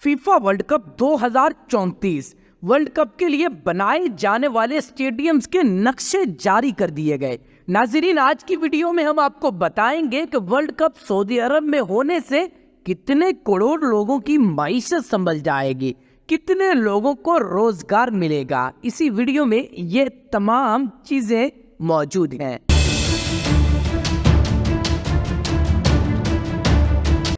FIFA world cup 2034 world cup के लिए बनाए जाने वाले स्टेडियम्स के नक्शे जारी कर दिए गए। नाज़रीन, आज की वीडियो में हम आपको बताएंगे कि वर्ल्ड कप सऊदी अरब में होने से कितने करोड़ लोगों की माइशत संभल जाएगी, कितने लोगों को रोजगार मिलेगा। इसी वीडियो में ये तमाम चीजें मौजूद हैं।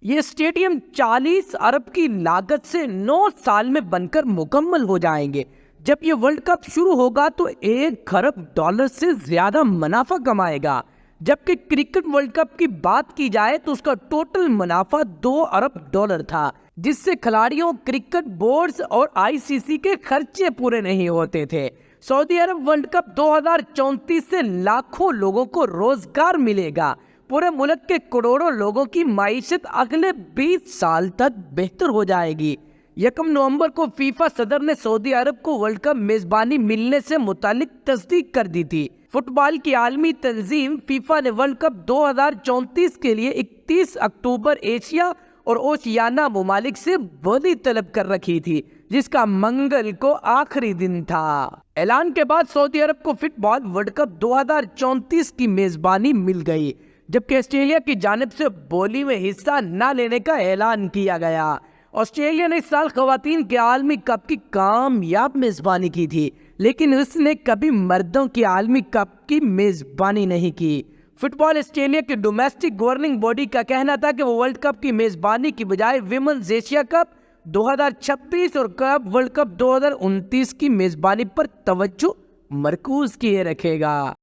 ये स्टेडियम 40 अरब की लागत से 9 साल में बनकर मुकम्मल हो जाएंगे। जब ये वर्ल्ड कप शुरू होगा तो 1 खरब डॉलर से ज्यादा मुनाफा कमाएगा, जबकि क्रिकेट वर्ल्ड कप की बात की जाए तो उसका टोटल मुनाफा 2 अरब डॉलर था, जिससे खिलाड़ियों, क्रिकेट बोर्ड्स और आईसीसी के खर्चे पूरे नहीं होते थे। सऊदी अरब वर्ल्ड कप 2034 से लाखों लोगों को रोजगार मिलेगा। पूरे मुल्क के करोड़ों लोगों की माइशत अगले 20 साल तक बेहतर हो जाएगी। 1 नवंबर को फीफा सदर ने सऊदी अरब को वर्ल्ड कप मेजबानी मिलने से मुतालिक तस्दीक कर दी थी। फुटबॉल की आलमी तंजीम फीफा ने वर्ल्ड कप 2034 के लिए 31 अक्टूबर एशिया और ओशियाना मुमालिक से बोली तलब कर रखी थी, जिसका मंगल को आखिरी दिन था। ऐलान के बाद सऊदी अरब को फुटबॉल वर्ल्ड कप 2034 की मेजबानी मिल गई, जबकि ऑस्ट्रेलिया की जानिब से बोली में हिस्सा न लेने का ऐलान किया गया। ऑस्ट्रेलिया ने इस साल खवातीन के आलमी कप की कामयाब मेजबानी की थी, लेकिन उसने कभी मर्दों की आलमी कप की मेजबानी नहीं की। फुटबॉल ऑस्ट्रेलिया की डोमेस्टिक गवर्निंग बॉडी का कहना था कि वो वर्ल्ड कप की मेजबानी की बजाय विमेंस एशिया कप 2026 और क्लब वर्ल्ड कप 2029 की मेजबानी पर तवज्जो मरकूज किए रखेगा।